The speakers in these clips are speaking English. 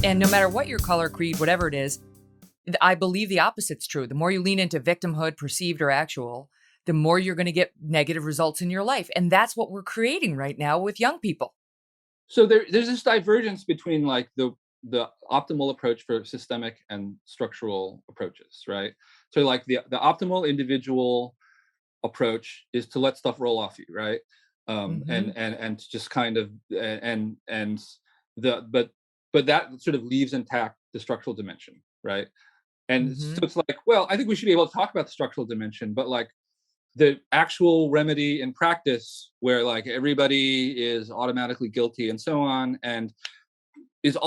And no matter what your color, creed, whatever it is, I believe the opposite's true. The more you lean into victimhood, perceived or actual, the more you're going to get negative results in your life. And that's what we're creating right now with young people. So there's this divergence between like the optimal approach for systemic and structural approaches, right? So like the optimal individual approach is to let stuff roll off you, right? And to just kind of and the but that sort of leaves intact the structural dimension, right? And so it's like, well, I think we should be able to talk about the structural dimension, but like the actual remedy in practice where like everybody is automatically guilty and so on, and is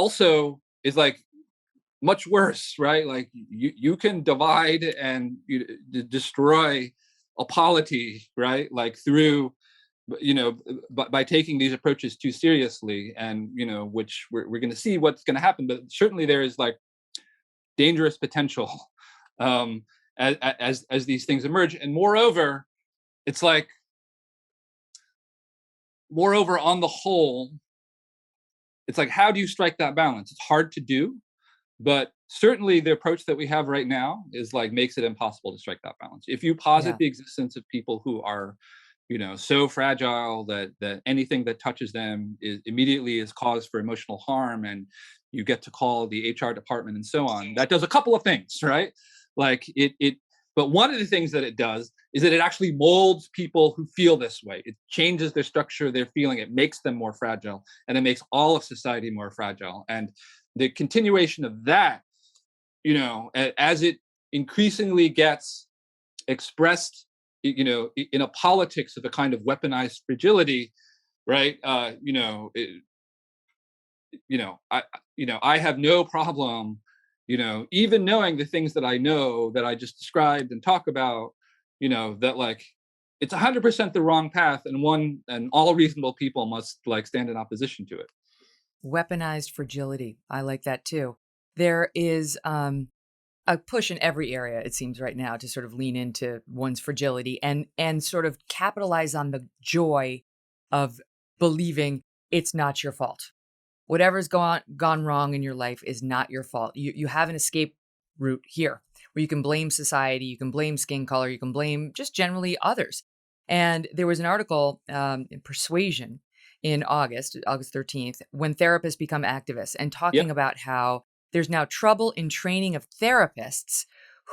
like much worse, right? Like you can divide and destroy a polity, right? Like through, by taking these approaches too seriously, and which we're going to see what's going to happen, but certainly there is like dangerous potential as these things emerge. And moreover, it's like, on the whole, it's like, how do you strike that balance? It's hard to do, but certainly the approach that we have right now is like makes it impossible to strike that balance. If you posit the existence of people who are, so fragile that anything that touches them immediately is cause for emotional harm, and you get to call the HR department and so on, that does a couple of things, right? Like but one of the things that it does is that it actually molds people who feel this way. It changes their structure, their feeling, it makes them more fragile, and it makes all of society more fragile. And the continuation of that, as it increasingly gets expressed, in a politics of a kind of weaponized fragility, right? I have no problem, even knowing the things that I know that I just described and talk about, that like it's 100% the wrong path, and all reasonable people must like stand in opposition to it. Weaponized fragility. I like that too. There is a push in every area, it seems right now, to sort of lean into one's fragility and sort of capitalize on the joy of believing it's not your fault. Whatever's gone wrong in your life is not your fault. You have an escape route here where you can blame society, you can blame skin color, you can blame just generally others. And there was an article in Persuasion in August 13th, when therapists become activists, and talking about how there's now trouble in training of therapists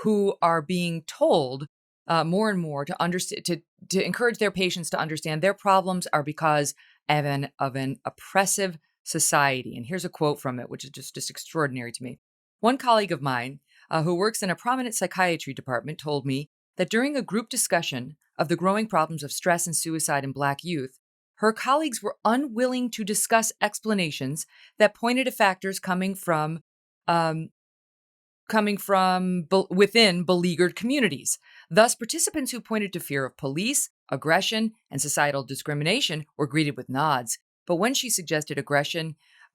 who are being told more and more to understand, to encourage their patients to understand their problems are because of an oppressive society. And here's a quote from it, which is just extraordinary to me. One colleague of mine who works in a prominent psychiatry department told me that during a group discussion of the growing problems of stress and suicide in Black youth, her colleagues were unwilling to discuss explanations that pointed to factors coming from within beleaguered communities. Thus, participants who pointed to fear of police, aggression, and societal discrimination were greeted with nods. But when she suggested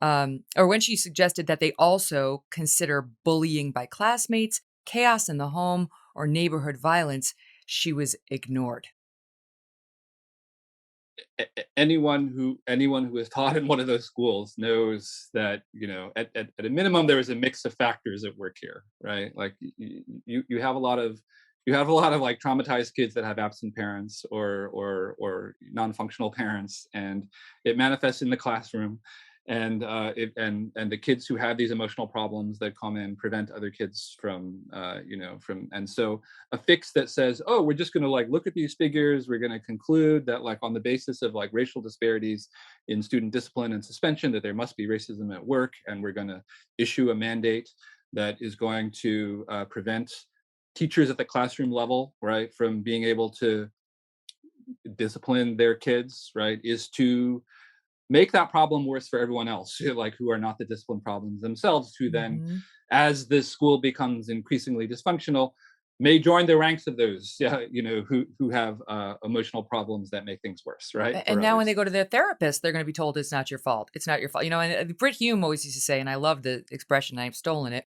when she suggested that they also consider bullying by classmates, chaos in the home, or neighborhood violence, she was ignored. Anyone who is taught in one of those schools knows that at a minimum there is a mix of factors at work here, right? Like you have a lot of like traumatized kids that have absent parents or non-functional parents, and it manifests in the classroom. And the kids who have these emotional problems that come in prevent other kids from and so a fix that says, oh, we're just going to like look at these figures, we're going to conclude that like on the basis of like racial disparities in student discipline and suspension that there must be racism at work, and we're going to issue a mandate that is going to prevent teachers at the classroom level, right, from being able to discipline their kids, right, is to make that problem worse for everyone else, like who are not the discipline problems themselves, who then, as this school becomes increasingly dysfunctional, may join the ranks of those, who have emotional problems that make things worse, right? And now when they go to their therapist, they're going to be told it's not your fault. It's not your fault. And Britt Hume always used to say, and I love the expression, I've stolen it,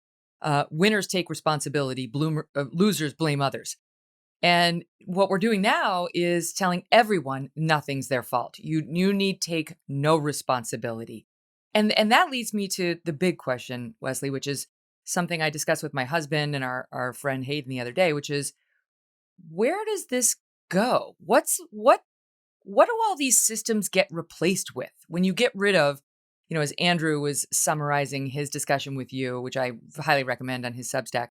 winners take responsibility, losers blame others. And what we're doing now is telling everyone nothing's their fault. You need take no responsibility. And that leads me to the big question, Wesley, which is something I discussed with my husband and our friend Hayden the other day, which is, where does this go? What do all these systems get replaced with when you get rid of, as Andrew was summarizing his discussion with you, which I highly recommend on his Substack.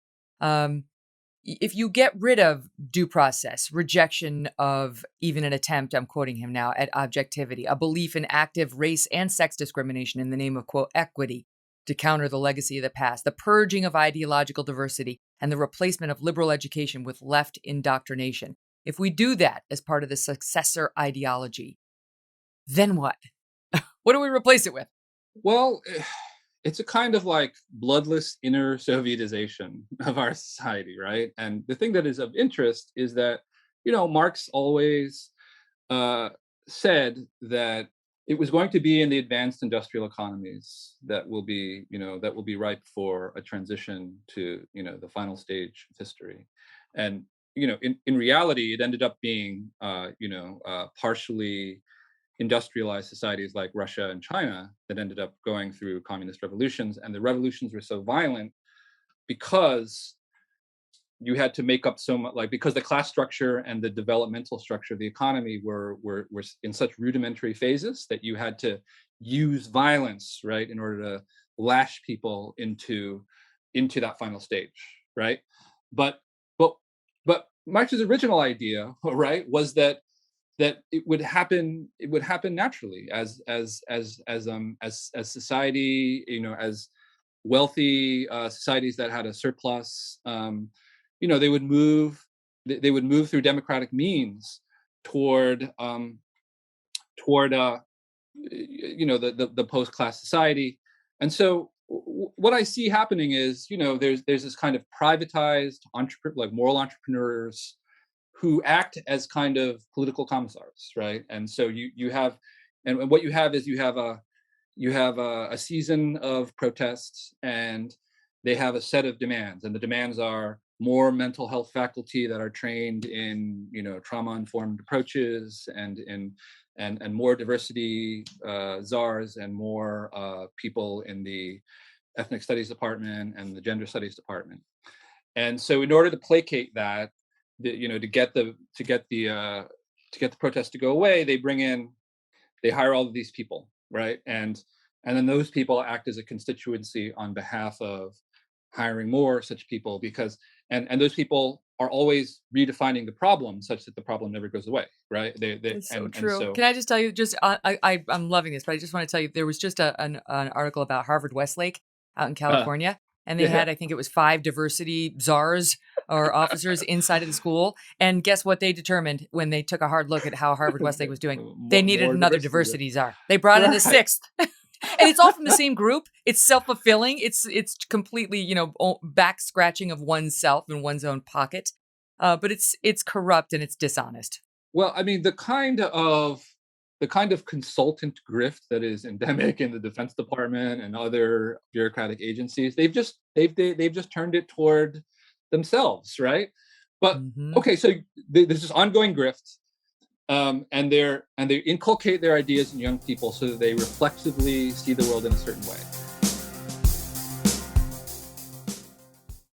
If you get rid of due process, rejection of even an attempt, I'm quoting him now, at objectivity, a belief in active race and sex discrimination in the name of, quote, equity to counter the legacy of the past, the purging of ideological diversity, and the replacement of liberal education with left indoctrination. If we do that as part of the successor ideology, then what? What do we replace it with? Well, it's a kind of like bloodless inner Sovietization of our society, right? And the thing that is of interest is that, Marx always said that it was going to be in the advanced industrial economies that will be ripe for a transition to, the final stage of history. And, in reality, it ended up being, partially industrialized societies like Russia and China that ended up going through communist revolutions. And the revolutions were so violent because you had to make up so much, like, because the class structure and the developmental structure of the economy were in such rudimentary phases that you had to use violence, right, in order to lash people into that final stage, right? But Marx's original idea, right, was that it would happen naturally as society, as wealthy societies that had a surplus, they would move through democratic means toward the post-class society. And so what I see happening is, there's this kind of privatized moral entrepreneurs who act as kind of political commissars, right? And so you have, and what you have is you have a season of protests, and they have a set of demands, and the demands are more mental health faculty that are trained in, trauma-informed approaches, and more diversity czars, and more people in the ethnic studies department and the gender studies department. And so in order to placate that, to get the protest to go away, they hire all of these people, right? And then those people act as a constituency on behalf of hiring more such people, because and those people are always redefining the problem such that the problem never goes away, right? It's so true. So, can I just tell you, I'm loving this, but I just want to tell you, there was just an article about Harvard Westlake out in California, and they had, I think it was 5 diversity czars or officers inside of the school. And guess what they determined when they took a hard look at how Harvard Westlake was doing? They needed another diversity czar. They brought in a 6th. And it's all from the same group. It's self-fulfilling. It's completely, back scratching of oneself in one's own pocket. But it's corrupt and it's dishonest. Well, I mean, the kind of consultant grift that is endemic in the Defense Department and other bureaucratic agencies, they've just turned it toward themselves, right? But okay, so there's this ongoing grift. And they inculcate their ideas in young people so that they reflexively see the world in a certain way.